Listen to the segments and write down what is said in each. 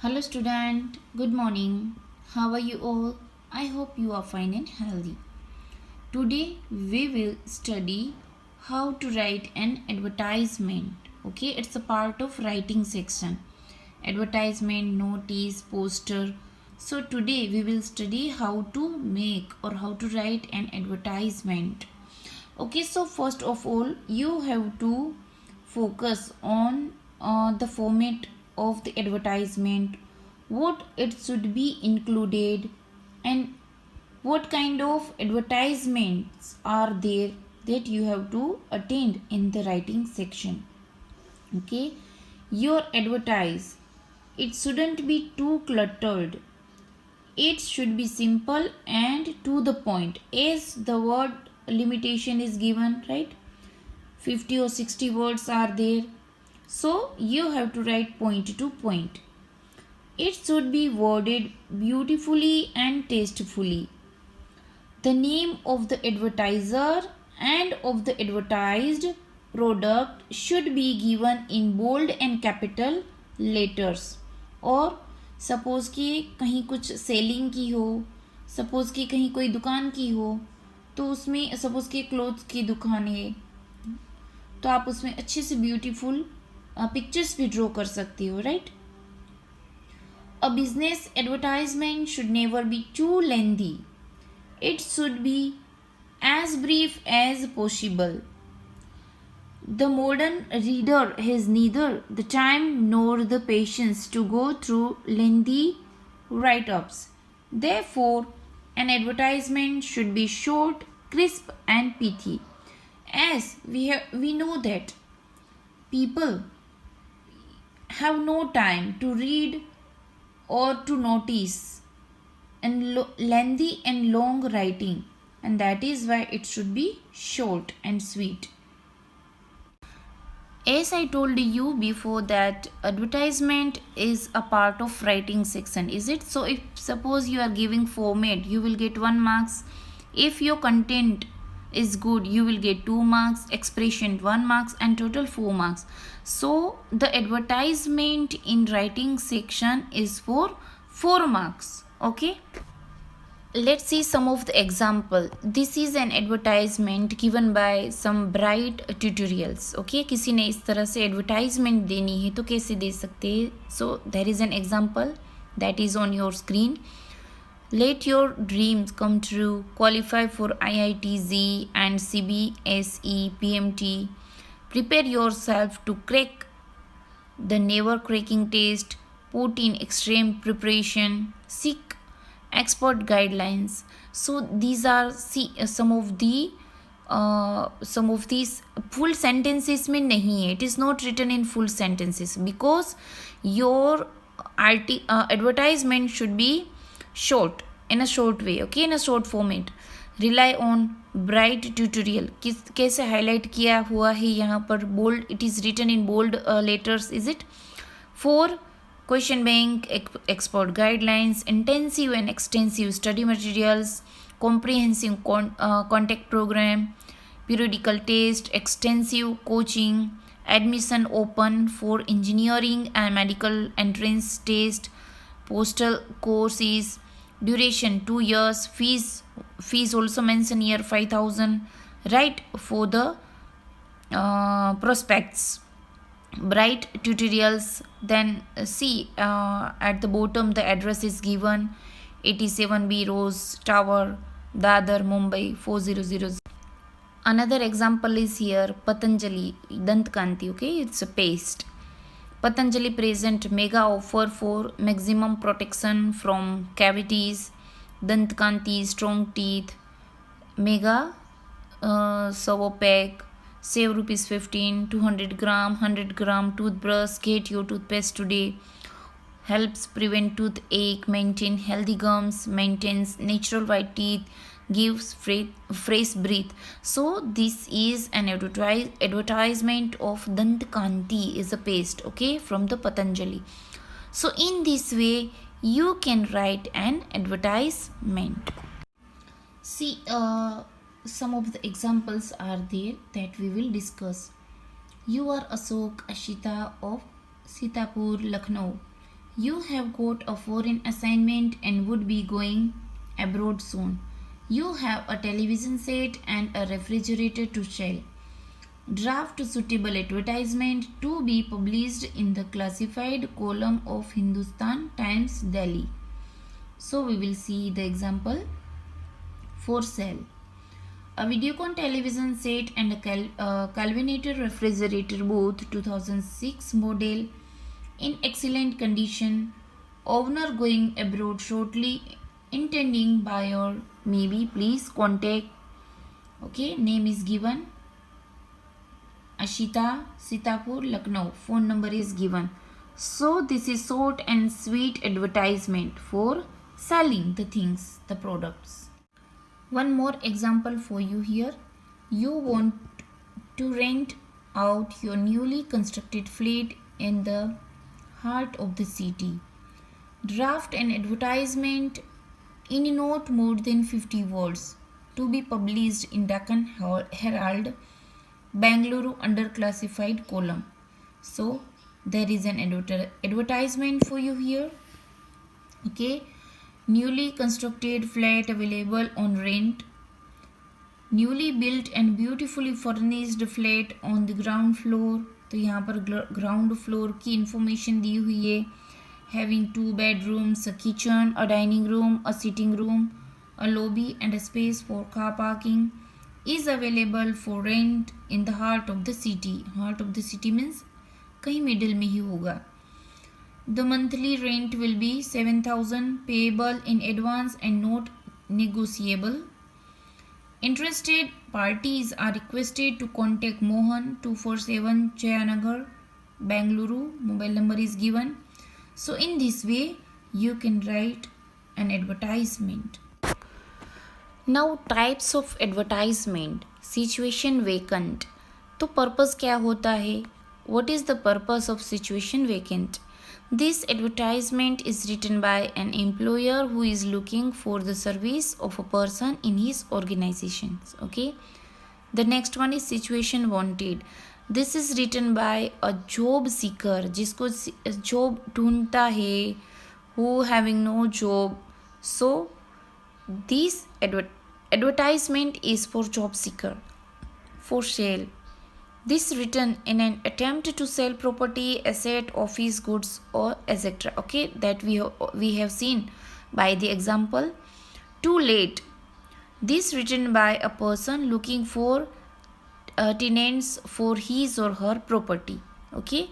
Hello, student. Good morning. How are you all? I hope you are fine and healthy. Today we will study how to write an advertisement. Okay, it's a part of writing section. Advertisement, notice, poster. So today we will study how to make or how to write an advertisement. Okay, so first of all, you have to focus on the format of the advertisement, what it should be included, and what kind of advertisements are there that you have to attend in the writing section. Okay, your advertise, it shouldn't be too cluttered. It should be simple and to the point, as the word limitation is given, right? 50 or 60 words are there, so you have to write point to point. It should be worded beautifully and tastefully. The name of the advertiser and of the advertised product should be given in bold and capital letters. और suppose कि कहीं कुछ selling की हो, suppose कि कहीं कोई दुकान की हो, तो उसमें सपोज़ कि क्लोथ्स की दुकान है, तो आप उसमें अच्छे से ब्यूटीफुल पिक्चर्स भी ड्रॉ कर सकती हो, right? A business advertisement should never be too lengthy. It should be as brief as possible. The modern reader has neither the time nor the patience to go through lengthy write-ups. Therefore, an advertisement should be short, crisp, and pithy. As we know that people have no time to read or to notice and lengthy and long writing, and that is why it should be short and sweet. As I told you before that advertisement is a part of writing section, is it? So if suppose you are giving format, you will get 1 marks. If your content is good, you will get 2 marks, expression 1 marks, and total 4 marks. So the advertisement in writing section is for 4 marks. Okay, let's see some of the example. This is an advertisement given by some bright tutorials. Okay, किसी ने इस तरह से advertisement देनी है तो कैसे दे सकते हैं? So there is an example that is on your screen. Let your dreams come true. Qualify for IITZ and CBSE PMT. Prepare yourself to crack the never cracking test. Put in extreme preparation. Seek expert guidelines. So these are some of these full sentences में नहीं है. It is not written in full sentences because your advertisement should be short, in a short way, okay, in a short format. Rely on bright tutorial. कैसे highlight किया हुआ है यहाँ पर bold, it is written in bold letters, is it? 4. Question bank, expert guidelines, intensive and extensive study materials, comprehensive contact program, periodical test, extensive coaching, admission open for engineering and medical entrance test, postal courses, duration 2 years, fees also mentioned here 5,000, right, for the prospects. Bright tutorials. Then see at the bottom the address is given, 87B Rose Tower, Dadar, Mumbai 4000. Another example is here, Patanjali Dant Kanti. Okay, it's a paste. Patanjali present mega offer for maximum protection from cavities. Dant Kanti strong teeth, mega servo pack. Save rupees 15, 200 gram, 100 gram toothbrush. Get your toothpaste today. Helps prevent toothache, maintain healthy gums, maintains natural white teeth, gives fresh breath. So this is an advertisement of Dant Kanti, is a paste, okay, from the Patanjali. So in this way you can write an advertisement. See, some of the examples are there that we will discuss. You are Ashok Ashita of Sitapur, Lucknow. You have got a foreign assignment and would be going abroad soon. You have a television set and a refrigerator to sell. Draft suitable advertisement to be published in the classified column of Hindustan Times, Delhi. So we will see the example. For sale. A Videocon television set and a Kelvinator refrigerator, both 2006 model, in excellent condition. Owner going abroad shortly. Intending buyer maybe please contact. Okay, name is given. Ashita, Sitapur, Lucknow. Phone number is given. So this is short and sweet advertisement for selling the things, the products. One more example for you here. You want to rent out your newly constructed flat in the heart of the city. Draft an advertisement in not more than 50 words to be published in Deccan Herald, Bangalore under classified column. So there is an advertisement for you here. Okay, newly constructed flat available on rent. Newly built and beautifully furnished flat on the ground floor. तो यहाँ पर ground floor की information दी हुई है. Having 2 bedrooms, a kitchen, a dining room, a sitting room, a lobby and a space for car parking, is available for rent in the heart of the city. Heart of the city means कहीं middle में ही होगा. The monthly rent will be 7,000 payable in advance and not negotiable. Interested parties are requested to contact Mohan 247 Jayanagar, Bangalore. Mobile number is given. So in this way you can write an advertisement. Now types of advertisement. Situation vacant. तो purpose क्या होता है? What is the purpose of situation vacant? This advertisement is written by an employer who is looking for the service of a person in his organization. Okay. The next one is situation wanted. This is written by a job seeker, जिसको job ढूंढता है, who having no job. So this advertisement is for job seeker. For sale. This written in an attempt to sell property, asset, office goods or etc. Okay, that we have seen by the example. Too late. This written by a person looking for tenants for his or her property. Okay.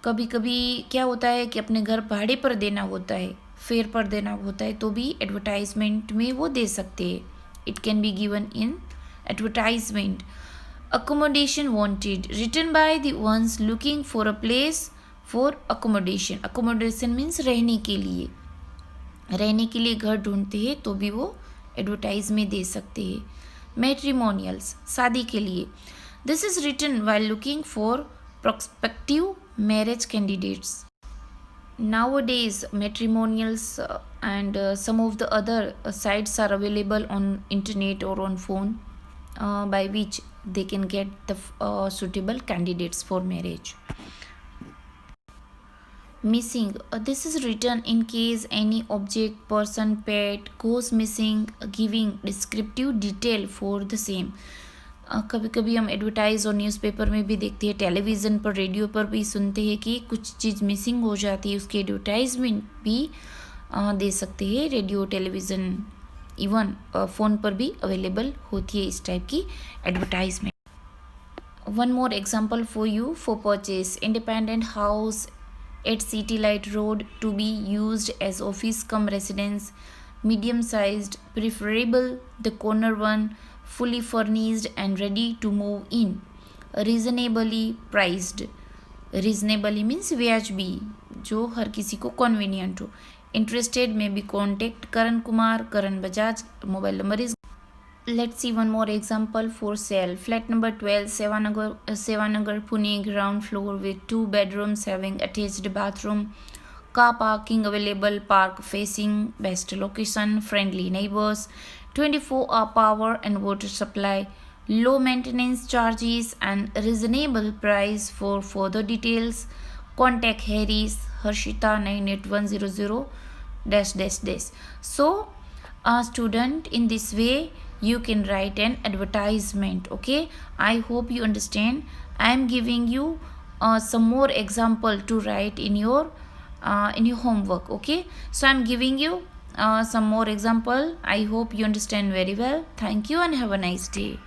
कभी कभी क्या होता है कि अपने घर भाड़े पर देना होता है, फेयर पर देना होता है, तो भी एडवर्टाइजमेंट में वो दे सकते हैं. It can be given in advertisement. Accommodation wanted, written by the ones looking for a place for accommodation. Accommodation means रहने के लिए घर ढूंढते हैं, तो भी वो एडवर्टाइज में दे सकते हैं. Matrimonials, शादी के लिए. This is written while looking for prospective marriage candidates. Nowadays matrimonials and some of the other sites are available on internet or on phone, by which they can get the suitable candidates for marriage. Missing. This is written in case any object, person, pet goes missing, giving descriptive detail for the same. कभी कभी हम advertise और newspaper में भी देखते हैं, television पर, radio पर भी सुनते हैं कि कुछ चीज़ मिसिंग हो जाती है, उसकी एडवर्टाइजमेंट भी दे सकते हैं. रेडियो, टेलीविज़न, इवन फ़ोन पर भी अवेलेबल होती है इस टाइप की advertisement. One more example for you. For purchase. Independent house at city light road to be used as office cum residence, medium sized, preferable the corner one, fully furnished and ready to move in, reasonably priced. Reasonably means व्याजबी, जो हर किसी को convenient हो. Interested may be contact Karan Kumar, Karan Bajaj. Mobile number is. Let's see one more example for sale. Flat number 12, Sevanagar, Pune, ground floor with 2 bedrooms having attached bathroom. Car parking available, park facing, best location, friendly neighbors, 24-hour power and water supply, low maintenance charges and reasonable price. For further details, contact Harris Harshita 98100 dash dash dash. So student, in this way you can write an advertisement. Okay, I hope you understand. I am giving you some more example to write in your homework. Okay, so I am giving you some more example. I hope you understand very well. Thank you and have a nice day.